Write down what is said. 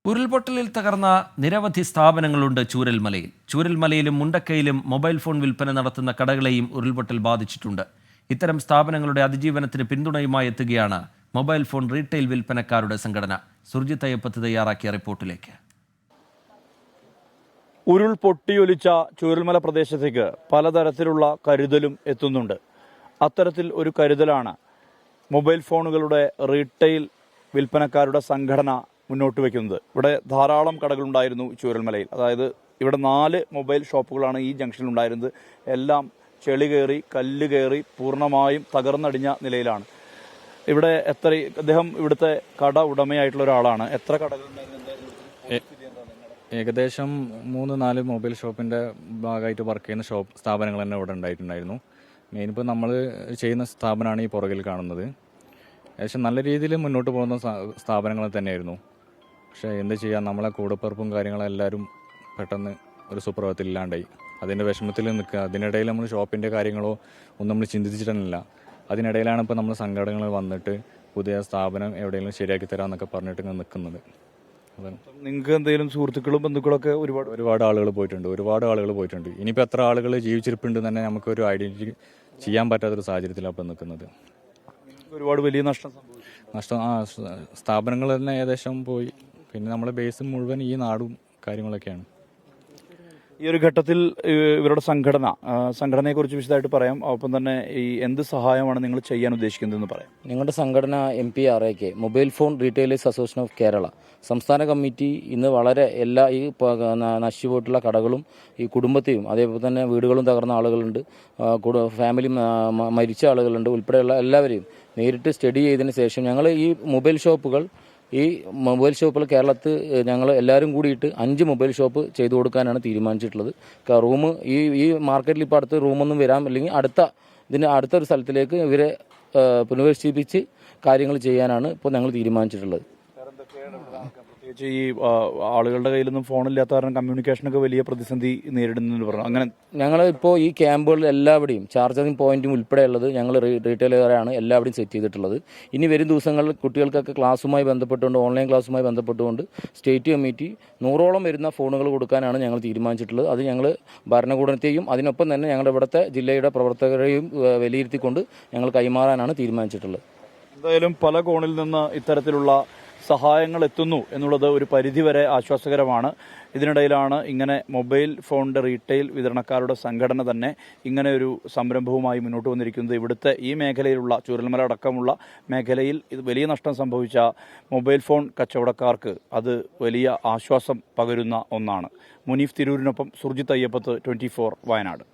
ഉരുൾപൊട്ടലിൽ തകർന്ന നിരവധി സ്ഥാപനങ്ങളുണ്ട് ചൂരൽമലയിൽ. ചൂരൽമലയിലും മുണ്ടക്കയിലും മൊബൈൽ ഫോൺ വിൽപ്പന നടത്തുന്ന കടകളെയും ഉരുൾപൊട്ടൽ ബാധിച്ചിട്ടുണ്ട്. ഇത്തരം സ്ഥാപനങ്ങളുടെ അതിജീവനത്തിന് പിന്തുണയുമായി എത്തുകയാണ് മൊബൈൽ ഫോൺ റീറ്റെയിൽ വിൽപ്പനക്കാരുടെ സംഘടന. സുർജിത്ത് അയ്യപ്പത്ത് തയ്യാറാക്കിയ റിപ്പോർട്ടിലേക്ക്. ഉരുൾ പൊട്ടിയൊലിച്ച ചൂരൽമല പ്രദേശത്തേക്ക് പലതരത്തിലുള്ള കരുതലും എത്തുന്നുണ്ട്. അത്തരത്തിൽ ഒരു കരുതലാണ് മൊബൈൽ ഫോണുകളുടെ റീറ്റെയിൽ വിൽപ്പനക്കാരുടെ സംഘടന മുന്നോട്ട് വയ്ക്കുന്നത്. ഇവിടെ ധാരാളം കടകളുണ്ടായിരുന്നു ചൂരൽമലയിൽ. അതായത് ഇവിടെ 4 മൊബൈൽ ഷോപ്പുകളാണ് ഈ ജംഗ്ഷനിൽ ഉണ്ടായിരുന്നത്. എല്ലാം ചെളി കയറി, കല്ല് കയറി പൂർണ്ണമായും തകർന്നടിഞ്ഞ നിലയിലാണ്. ഇവിടെ അദ്ദേഹം ഇവിടുത്തെ കട ഉടമയായിട്ടുള്ള ഒരാളാണ്. എത്ര കടകളുണ്ടായിരുന്നു? ഏകദേശം 3-4 മൊബൈൽ ഷോപ്പിന്റെ ഭാഗമായിട്ട് വർക്ക് ചെയ്യുന്ന സ്ഥാപനങ്ങൾ തന്നെ ഇവിടെ ഉണ്ടായിട്ടുണ്ടായിരുന്നു. മെയിൻ ഇപ്പോൾ നമ്മൾ ചെയ്യുന്ന സ്ഥാപനമാണ് ഈ പുറകിൽ കാണുന്നത്. ഏകദേശം നല്ല രീതിയിൽ മുന്നോട്ട് പോകുന്ന സ്ഥാപനങ്ങൾ തന്നെയായിരുന്നു. പക്ഷേ എന്ത് ചെയ്യാം, നമ്മളെ കൂടപ്പിറപ്പും കാര്യങ്ങളെല്ലാവരും പെട്ടെന്ന് ഒരു സുപ്രഭാതത്തിൽ ഇല്ലാണ്ടായി. അതിൻ്റെ വിഷമത്തിൽ നിൽക്കുക. അതിനിടയിൽ നമ്മൾ ഷോപ്പിൻ്റെ കാര്യങ്ങളോ ഒന്നും നമ്മൾ ചിന്തിച്ചിട്ടില്ല. അതിനിടയിലാണ് ഇപ്പോൾ നമ്മൾ സംഘടനകൾ വന്നിട്ട് പുതിയ സ്ഥാപനം എവിടെയെങ്കിലും ശരിയാക്കി തരാമെന്നൊക്കെ പറഞ്ഞിട്ട് ഇങ്ങനെ നിൽക്കുന്നത്. നിങ്ങൾക്ക് എന്തെങ്കിലും സുഹൃത്തുക്കളും ബന്ധുക്കളൊക്കെ ഒരുപാട് ആളുകൾ പോയിട്ടുണ്ട്. ഇനിയിപ്പോൾ എത്ര ആളുകൾ ജീവിച്ചിരിപ്പുണ്ട് തന്നെ നമുക്കൊരു ഐഡന്റിറ്റി ചെയ്യാൻ പറ്റാത്തൊരു സാഹചര്യത്തിലാണ് ഇപ്പോൾ നിൽക്കുന്നത്. ഒരുപാട് വലിയ നഷ്ടം സ്ഥാപനങ്ങൾ തന്നെ ഏകദേശം പോയി. പിന്നെ നമ്മളെ ബേസ് മുഴുവൻ ഈ നാടും കാര്യങ്ങളൊക്കെയാണ്. ഈ ഒരു ഘട്ടത്തിൽ ഇവരുടെ സംഘടനയെക്കുറിച്ച് വിശദമായിട്ട് പറയാം. ഒപ്പം തന്നെ ഈ എന്ത് സഹായമാണ് നിങ്ങൾ ചെയ്യാൻ ഉദ്ദേശിക്കുന്നതെന്ന് പറയാം. ഞങ്ങളുടെ സംഘടന MPRAK mobile phone retailers association of Kerala സംസ്ഥാന കമ്മിറ്റി ഇന്ന് വളരെ എല്ലാ ഈ നശിച്ചുപോയിട്ടുള്ള കടകളും ഈ കുടുംബത്തെയും അതേപോലെ തന്നെ വീടുകളും തകർന്ന ആളുകളുണ്ട്, ഫാമിലി മരിച്ച ആളുകളുണ്ട് ഉൾപ്പെടെയുള്ള എല്ലാവരെയും നേരിട്ട് സ്റ്റഡി ചെയ്തതിന് ശേഷം ഞങ്ങൾ ഈ മൊബൈൽ ഷോപ്പുകൾ കേരളത്തിൽ ഞങ്ങൾ എല്ലാവരും കൂടിയിട്ട് 5 മൊബൈൽ ഷോപ്പ് ചെയ്തു കൊടുക്കാനാണ് തീരുമാനിച്ചിട്ടുള്ളത്. റൂം ഈ മാർക്കറ്റിൽ ഇപ്പോൾ അടുത്ത് റൂമൊന്നും വരാം, അല്ലെങ്കിൽ അടുത്തൊരു സ്ഥലത്തിലേക്ക് ഇവരെ പുനഃവീക്ഷിപ്പിച്ച് കാര്യങ്ങൾ ചെയ്യാനാണ് ഇപ്പോൾ ഞങ്ങൾ തീരുമാനിച്ചിട്ടുള്ളത്. പ്രത്യേകിച്ച് ഈ ആളുകളുടെ കയ്യിലൊന്നും ഫോണില്ലാത്ത കാരണം കമ്മ്യൂണിക്കേഷനൊക്കെ വലിയ പ്രതിസന്ധി നേരിടുന്നു പറഞ്ഞു. അങ്ങനെ ഞങ്ങൾ ഇപ്പോൾ ഈ ക്യാമ്പുകളിൽ എല്ലാവിടെയും ചാർജിങ് പോയിന്റും ഉൾപ്പെടെയുള്ളത് ഞങ്ങൾ റീറ്റെയിലറാണ് എല്ലാവിടെയും സെറ്റ് ചെയ്തിട്ടുള്ളത്. ഇനി വരും ദിവസങ്ങളിൽ കുട്ടികൾക്കൊക്കെ ക്ലാസ്സുമായി ബന്ധപ്പെട്ടുകൊണ്ട് ഓൺലൈൻ ക്ലാസ്സുമായി ബന്ധപ്പെട്ടുകൊണ്ട് സ്റ്റേറ്റ് കമ്മിറ്റി 100ഓളം വരുന്ന ഫോണുകൾ കൊടുക്കാനാണ് ഞങ്ങൾ തീരുമാനിച്ചിട്ടുള്ളത്. അത് ഞങ്ങൾ ഭരണകൂടത്തെയും അതിനൊപ്പം തന്നെ ഞങ്ങളുടെ ഇവിടുത്തെ ജില്ലയുടെ പ്രവർത്തകരെയും വിലയിരുത്തിക്കൊണ്ട് ഞങ്ങൾ കൈമാറാനാണ് തീരുമാനിച്ചിട്ടുള്ളത്. എന്തായാലും പല കോണിൽ നിന്ന് ഇത്തരത്തിലുള്ള സഹായങ്ങൾ എത്തുന്നു എന്നുള്ളത് ഒരു പരിധിവരെ ആശ്വാസകരമാണ്. ഇതിനിടയിലാണ് ഇങ്ങനെ മൊബൈൽ ഫോണിൻ്റെ റീറ്റെയിൽ വിതരണക്കാരുടെ സംഘടന തന്നെ ഇങ്ങനെ ഒരു സംരംഭവുമായി മുന്നോട്ട് വന്നിരിക്കുന്നത്. ഇവിടുത്തെ ഈ മേഖലയിലുള്ള ചൂരൽമല അടക്കമുള്ള മേഖലയിൽ ഇത് വലിയ നഷ്ടം സംഭവിച്ച മൊബൈൽ ഫോൺ കച്ചവടക്കാർക്ക് അത് വലിയ ആശ്വാസം പകരുന്ന ഒന്നാണ്. മുനീഫ് തിരൂരിനൊപ്പം സുർജിത്ത് അയ്യപ്പത്ത്, 24 വയനാട്.